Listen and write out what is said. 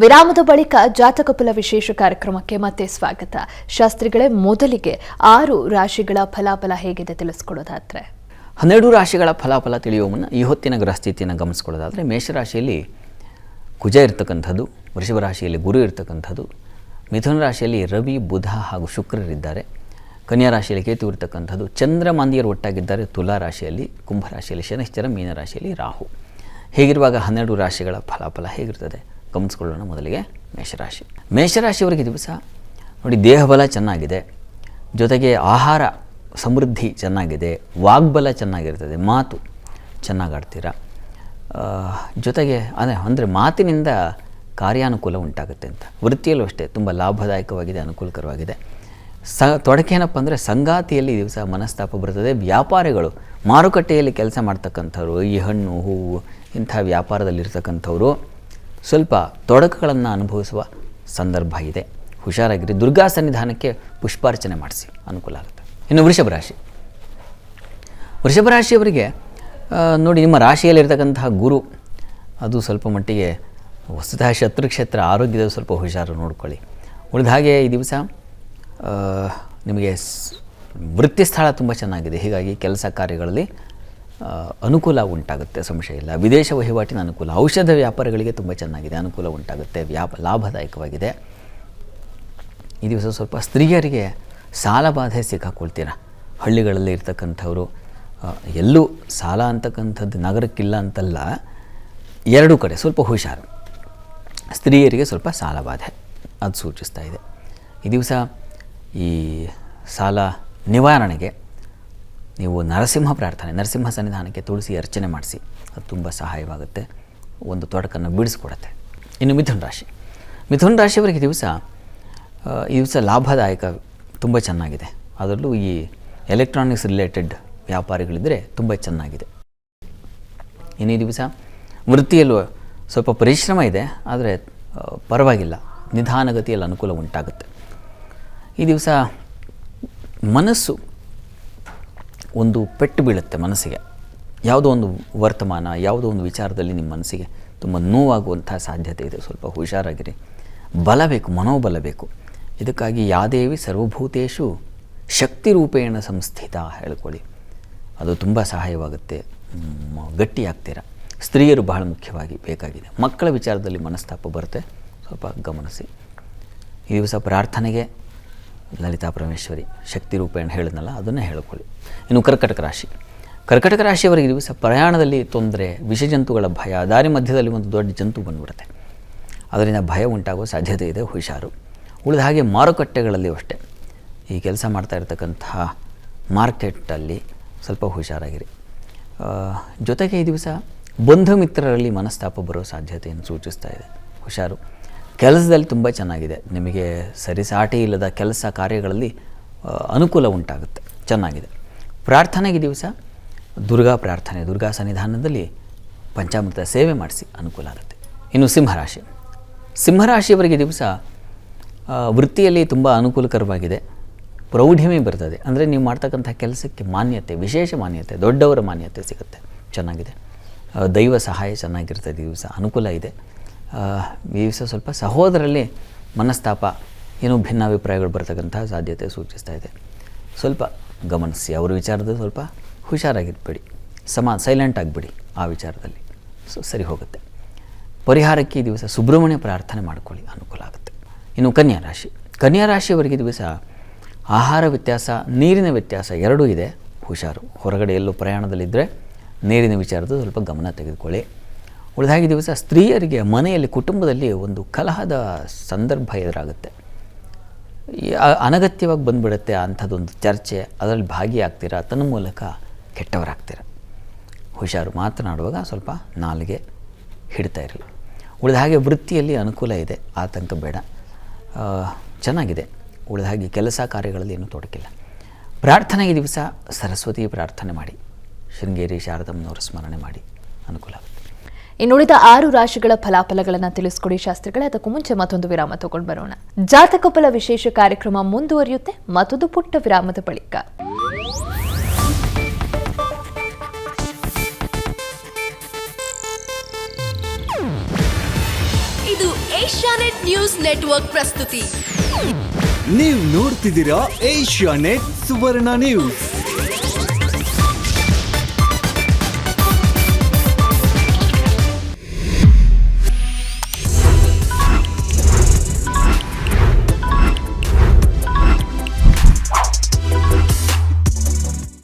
ವಿರಾಮದ ಬಳಿಕ ಜಾತಕ ಫಲ ವಿಶೇಷ ಕಾರ್ಯಕ್ರಮಕ್ಕೆ ಮತ್ತೆ ಸ್ವಾಗತ. ಶಾಸ್ತ್ರಿಗಳೇ, ಮೊದಲಿಗೆ 6 ರಾಶಿಗಳ ಫಲಾಫಲ ಹೇಗಿದೆ ತಿಳಿಸ್ಕೊಡೋದಾದ್ರೆ? 12 ರಾಶಿಗಳ ಫಲಾಫಲ ತಿಳಿಯುವ ಮುನ್ನ ಈ ಹೊತ್ತಿನ ಗ್ರಹಸ್ಥಿತಿಯನ್ನು ಗಮನಿಸ್ಕೊಳ್ಳೋದಾದರೆ, ಮೇಷರಾಶಿಯಲ್ಲಿ ಕುಜ ಇರ್ತಕ್ಕಂಥದ್ದು, ವೃಷಭ ರಾಶಿಯಲ್ಲಿ ಗುರು ಇರ್ತಕ್ಕಂಥದ್ದು, ಮಿಥುನ ರಾಶಿಯಲ್ಲಿ ರವಿ, ಬುಧ ಹಾಗೂ ಶುಕ್ರರಿದ್ದಾರೆ, ಕನ್ಯಾ ರಾಶಿಯಲ್ಲಿ ಕೇತು ಇರ್ತಕ್ಕಂಥದ್ದು, ಚಂದ್ರಮಾಂದಿಯರು ಒಟ್ಟಾಗಿದ್ದಾರೆ ತುಲಾ ರಾಶಿಯಲ್ಲಿ, ಕುಂಭ ರಾಶಿಯಲ್ಲಿ ಶನಿಶ್ಚರ, ಮೀನ ರಾಶಿಯಲ್ಲಿ ರಾಹು. ಹೀಗಿರುವಾಗ 12 ರಾಶಿಗಳ ಫಲಾಫಲ ಹೇಗಿರ್ತದೆ ಗಮನಿಸ್ಕೊಳ್ಳೋಣ. ಮೊದಲಿಗೆ ಮೇಷರಾಶಿ. ಮೇಷರಾಶಿಯವರಿಗೆ ದಿವಸ ನೋಡಿ, ದೇಹಬಲ ಚೆನ್ನಾಗಿದೆ, ಜೊತೆಗೆ ಆಹಾರ ಸಮೃದ್ಧಿ ಚೆನ್ನಾಗಿದೆ, ವಾಗ್ಬಲ ಚೆನ್ನಾಗಿರ್ತದೆ, ಮಾತು ಚೆನ್ನಾಗಾಡ್ತೀರ, ಜೊತೆಗೆ ಅಂದರೆ ಮಾತಿನಿಂದ ಕಾರ್ಯಾನುಕೂಲ ಉಂಟಾಗುತ್ತೆ ಅಂತ. ವೃತ್ತಿಯಲ್ಲೂ ಅಷ್ಟೇ ತುಂಬ ಲಾಭದಾಯಕವಾಗಿದೆ, ಅನುಕೂಲಕರವಾಗಿದೆ. ತೊಡಕೇನಪ್ಪ ಅಂದರೆ ಸಂಗಾತಿಯಲ್ಲಿ ದಿವಸ ಮನಸ್ತಾಪ ಬರ್ತದೆ. ವ್ಯಾಪಾರಿಗಳು, ಮಾರುಕಟ್ಟೆಯಲ್ಲಿ ಕೆಲಸ ಮಾಡ್ತಕ್ಕಂಥವ್ರು, ಈ ಹಣ್ಣು ಹೂವು ಇಂಥ ವ್ಯಾಪಾರದಲ್ಲಿರ್ತಕ್ಕಂಥವ್ರು ಸ್ವಲ್ಪ ತೊಡಕುಗಳನ್ನು ಅನುಭವಿಸುವ ಸಂದರ್ಭ ಇದೆ. ಹುಷಾರಾಗಿರಿ. ದುರ್ಗಾ ಸನ್ನಿಧಾನಕ್ಕೆ ಪುಷ್ಪಾರ್ಚನೆ ಮಾಡಿಸಿ, ಅನುಕೂಲ ಆಗುತ್ತೆ. ಇನ್ನು ವೃಷಭ ರಾಶಿ. ವೃಷಭ ರಾಶಿಯವರಿಗೆ ನೋಡಿ, ನಿಮ್ಮ ರಾಶಿಯಲ್ಲಿರ್ತಕ್ಕಂತಹ ಗುರು ಅದು ಸ್ವಲ್ಪ ಮಟ್ಟಿಗೆ ವಸ್ತುತಃ ಶತ್ರುಕ್ಷೇತ್ರ, ಆರೋಗ್ಯದ ಸ್ವಲ್ಪ ಹುಷಾರು ನೋಡ್ಕೊಳ್ಳಿ. ಉಳಿದ ಹಾಗೆ ಈ ದಿವಸ ನಿಮಗೆ ವೃತ್ತಿ ಸ್ಥಳ ತುಂಬ ಚೆನ್ನಾಗಿದೆ, ಹೀಗಾಗಿ ಕೆಲಸ ಕಾರ್ಯಗಳಲ್ಲಿ ಅನುಕೂಲ ಉಂಟಾಗುತ್ತೆ, ಸಂಶಯ ಇಲ್ಲ. ವಿದೇಶ ವಹಿವಾಟಿನ ಅನುಕೂಲ, ಔಷಧ ವ್ಯಾಪಾರಗಳಿಗೆ ತುಂಬ ಚೆನ್ನಾಗಿದೆ, ಅನುಕೂಲ ಉಂಟಾಗುತ್ತೆ, ಲಾಭದಾಯಕವಾಗಿದೆ. ಈ ದಿವಸ ಸ್ವಲ್ಪ ಸ್ತ್ರೀಯರಿಗೆ ಸಾಲ ಬಾಧೆ ಸಿಕ್ಕಾಕೊಳ್ತೀರ. ಹಳ್ಳಿಗಳಲ್ಲಿ ಇರ್ತಕ್ಕಂಥವರು ಎಲ್ಲೂ ಸಾಲ ಅಂತಕ್ಕಂಥದ್ದು ನಗರಕ್ಕಿಲ್ಲ ಅಂತಲ್ಲ, ಎರಡೂ ಕಡೆ ಸ್ವಲ್ಪ ಹುಷಾರು. ಸ್ತ್ರೀಯರಿಗೆ ಸ್ವಲ್ಪ ಸಾಲ ಬಾಧೆ ಅದು ಸೂಚಿಸ್ತಾ ಇದೆ. ಈ ದಿವಸ ಈ ಸಾಲ ನಿವಾರಣೆಗೆ ನೀವು ನರಸಿಂಹ ಸನ್ನಿಧಾನಕ್ಕೆ ತುಳಸಿ ಅರ್ಚನೆ ಮಾಡಿಸಿ, ಅದು ತುಂಬ ಸಹಾಯವಾಗುತ್ತೆ, ಒಂದು ತೊಡಕನ್ನು ಬಿಡಿಸ್ಕೊಡುತ್ತೆ. ಇನ್ನು ಮಿಥುನ ರಾಶಿಯವರಿಗೆ ಈ ದಿವಸ ಲಾಭದಾಯಕ ತುಂಬ ಚೆನ್ನಾಗಿದೆ. ಅದರಲ್ಲೂ ಈ ಎಲೆಕ್ಟ್ರಾನಿಕ್ಸ್ ರಿಲೇಟೆಡ್ ವ್ಯಾಪಾರಿಗಳಿದ್ದರೆ ತುಂಬ ಚೆನ್ನಾಗಿದೆ. ಇನ್ನು ಈ ದಿವಸ ವೃತ್ತಿಯಲ್ಲೂ ಸ್ವಲ್ಪ ಪರಿಶ್ರಮ ಇದೆ, ಆದರೆ ಪರವಾಗಿಲ್ಲ, ನಿಧಾನಗತಿಯಲ್ಲಿ ಅನುಕೂಲ ಉಂಟಾಗುತ್ತೆ. ಈ ದಿವಸ ಮನಸ್ಸು ಒಂದು ಪೆಟ್ಟು ಬೀಳುತ್ತೆ ಮನಸ್ಸಿಗೆ. ಯಾವುದೋ ಒಂದು ವರ್ತಮಾನ, ಯಾವುದೋ ಒಂದು ವಿಚಾರದಲ್ಲಿ ನಿಮ್ಮ ಮನಸ್ಸಿಗೆ ತುಂಬ ನೋವಾಗುವಂಥ ಸಾಧ್ಯತೆ ಇದೆ. ಸ್ವಲ್ಪ ಹುಷಾರಾಗಿರಿ. ಬಲ ಬೇಕು, ಮನೋಬಲ ಬೇಕು. ಇದಕ್ಕಾಗಿ ಯಾದೇವಿ ಸರ್ವಭೂತೇಷು ಶಕ್ತಿ ರೂಪೇಣ ಸಂಸ್ಥಿತ ಹೇಳ್ಕೊಳ್ಳಿ, ಅದು ತುಂಬ ಸಹಾಯವಾಗುತ್ತೆ, ಗಟ್ಟಿಯಾಗ್ತೀರ. ಸ್ತ್ರೀಯರು ಬಹಳ ಮುಖ್ಯವಾಗಿ ಬೇಕಾಗಿದೆ. ಮಕ್ಕಳ ವಿಚಾರದಲ್ಲಿ ಮನಸ್ತಾಪ ಬರುತ್ತೆ, ಸ್ವಲ್ಪ ಗಮನಿಸಿ. ಈ ದಿವಸ ಪ್ರಾರ್ಥನೆಗೆ ಲಲಿತಾ ಪರಮೇಶ್ವರಿ ಶಕ್ತಿ ರೂಪೇಣ ಹೇಳಿದ್ನಲ್ಲ, ಅದನ್ನೇ ಹೇಳ್ಕೊಳ್ಳಿ. ಇನ್ನು ಕರ್ಕಟಕ ರಾಶಿಯವರಿಗೆ ದಿವಸ ಪ್ರಯಾಣದಲ್ಲಿ ತೊಂದರೆ, ವಿಷಜಂತುಗಳ ಭಯ, ದಾರಿ ಮಧ್ಯದಲ್ಲಿ ಒಂದು ದೊಡ್ಡ ಜಂತು ಬಂದುಬಿಡುತ್ತೆ, ಅದರಿಂದ ಭಯ ಉಂಟಾಗುವ ಸಾಧ್ಯತೆ ಇದೆ, ಹುಷಾರು. ಉಳಿದ ಹಾಗೆ ಮಾರುಕಟ್ಟೆಗಳಲ್ಲಿ ಅಷ್ಟೇ, ಈ ಕೆಲಸ ಮಾಡ್ತಾ ಇರತಕ್ಕಂತಹ ಮಾರ್ಕೆಟಲ್ಲಿ ಸ್ವಲ್ಪ ಹುಷಾರಾಗಿರಿ. ಜೊತೆಗೆ ಈ ದಿವಸ ಬಂಧು ಮಿತ್ರರಲ್ಲಿ ಮನಸ್ತಾಪ ಬರೋ ಸಾಧ್ಯತೆಯನ್ನು ಸೂಚಿಸ್ತಾ ಇದೆ, ಹುಷಾರು. ಕೆಲಸದಲ್ಲಿ ತುಂಬ ಚೆನ್ನಾಗಿದೆ, ನಿಮಗೆ ಸರಿಸಾಟಿ ಇಲ್ಲದ ಕೆಲಸ ಕಾರ್ಯಗಳಲ್ಲಿ ಅನುಕೂಲ ಉಂಟಾಗುತ್ತೆ, ಚೆನ್ನಾಗಿದೆ. ಪ್ರಾರ್ಥನೆಗೆ ದಿವಸ ದುರ್ಗಾ ಸನ್ನಿಧಾನದಲ್ಲಿ ಪಂಚಾಮೃತ ಸೇವೆ ಮಾಡಿಸಿ, ಅನುಕೂಲ ಆಗುತ್ತೆ. ಇನ್ನು ಸಿಂಹರಾಶಿಯವರಿಗೆ ದಿವಸ ವೃತ್ತಿಯಲ್ಲಿ ತುಂಬ ಅನುಕೂಲಕರವಾಗಿದೆ, ಪ್ರೌಢಿಮೆ ಬರ್ತದೆ. ಅಂದರೆ ನೀವು ಮಾಡ್ತಕ್ಕಂಥ ಕೆಲಸಕ್ಕೆ ಮಾನ್ಯತೆ, ವಿಶೇಷ ಮಾನ್ಯತೆ, ದೊಡ್ಡವರ ಮಾನ್ಯತೆ ಸಿಗುತ್ತೆ, ಚೆನ್ನಾಗಿದೆ. ದೈವ ಸಹಾಯ ಚೆನ್ನಾಗಿರ್ತದೆ, ಈ ದಿವಸ ಅನುಕೂಲ ಇದೆ. ಈ ದಿವಸ ಸ್ವಲ್ಪ ಸಹೋದರಲ್ಲಿ ಮನಸ್ತಾಪ, ಏನೋ ಭಿನ್ನಾಭಿಪ್ರಾಯಗಳು ಬರ್ತಕ್ಕಂಥ ಸಾಧ್ಯತೆ ಸೂಚಿಸ್ತಾ ಇದೆ. ಸ್ವಲ್ಪ ಗಮನಿಸಿ, ಅವರ ವಿಚಾರದಲ್ಲಿ ಸ್ವಲ್ಪ ಹುಷಾರಾಗಿರ್ಬೇಡಿ, ಸೈಲೆಂಟ್ ಆಗಿಬಿಡಿ, ಆ ವಿಚಾರದಲ್ಲಿ ಸರಿ ಹೋಗುತ್ತೆ. ಪರಿಹಾರಕ್ಕೆ ಈ ದಿವಸ ಸುಬ್ರಹ್ಮಣ್ಯ ಪ್ರಾರ್ಥನೆ ಮಾಡ್ಕೊಳ್ಳಿ, ಅನುಕೂಲ ಆಗುತ್ತೆ. ಇನ್ನು ಕನ್ಯಾ ರಾಶಿಯವರಿಗೆ ದಿವಸ ಆಹಾರ ವ್ಯತ್ಯಾಸ, ನೀರಿನ ವ್ಯತ್ಯಾಸ ಎರಡೂ ಇದೆ, ಹುಷಾರು. ಹೊರಗಡೆ ಎಲ್ಲೋ ಪ್ರಯಾಣದಲ್ಲಿದ್ದರೆ ನೀರಿನ ವಿಚಾರದ ಸ್ವಲ್ಪ ಗಮನ ತೆಗೆದುಕೊಳ್ಳಿ. ಉಳಿದಾಗಿ ದಿವಸ ಸ್ತ್ರೀಯರಿಗೆ ಮನೆಯಲ್ಲಿ, ಕುಟುಂಬದಲ್ಲಿ ಒಂದು ಕಲಹದ ಸಂದರ್ಭ ಎದುರಾಗುತ್ತೆ, ಅನಗತ್ಯವಾಗಿ ಬಂದುಬಿಡುತ್ತೆ ಅಂಥದ್ದೊಂದು ಚರ್ಚೆ, ಅದರಲ್ಲಿ ಭಾಗಿಯಾಗ್ತೀರ, ತನ್ನ ಮೂಲಕ ಕೆಟ್ಟವರಾಗ್ತೀರ. ಹುಷಾರು. ಮಾತನಾಡುವಾಗ ಸ್ವಲ್ಪ ನಾಲಿಗೆ ಹಿಡ್ತಾ ಇರಲಿ. ಉಳಿದ ಹಾಗೆ ವೃತ್ತಿಯಲ್ಲಿ ಅನುಕೂಲ ಇದೆ, ಆತಂಕ ಬೇಡ, ಚೆನ್ನಾಗಿದೆ. ಉಳಿದ ಹಾಗೆ ಕೆಲಸ ಕಾರ್ಯಗಳಲ್ಲಿ ಏನೂ ತೊಡಕಿಲ್ಲ. ಪ್ರಾರ್ಥನೆಗೆ ದಿವಸ ಸರಸ್ವತಿ ಪ್ರಾರ್ಥನೆ ಮಾಡಿ, ಶೃಂಗೇರಿ ಶಾರದಮ್ಮನವರ ಸ್ಮರಣೆ ಮಾಡಿ, ಅನುಕೂಲ ಆಗುತ್ತೆ. ಇನ್ನುಳಿದ 6 ರಾಶಿಗಳ ಫಲಾಫಲಗಳನ್ನು ತಿಳಿಸ್ಕೊಡಿ ಶಾಸ್ತ್ರಿಗಳೇ. ಅದಕ್ಕೂ ಮುಂಚೆ ಮತ್ತೊಂದು ವಿರಾಮ ತಗೊಂಡು ಬರೋಣ. ಜಾತಕ ಫಲ ವಿಶೇಷ ಕಾರ್ಯಕ್ರಮ ಮುಂದುವರಿಯುತ್ತೆ ಮತ್ತೊಂದು ಪುಟ್ಟ ವಿರಾಮದ ಬಳಿಕ. ಇದು ಏಷ್ಯಾ ಏಷ್ಯಾನೆಟ್ ನ್ಯೂಸ್ ನೆಟ್ವರ್ಕ್ ಪ್ರಸ್ತುತಿ. ನೀವು ನೋಡ್ತಿದ್ದೀರಾ ಏಷ್ಯಾನೆಟ್ ಸುವರ್ಣ ನ್ಯೂಸ್.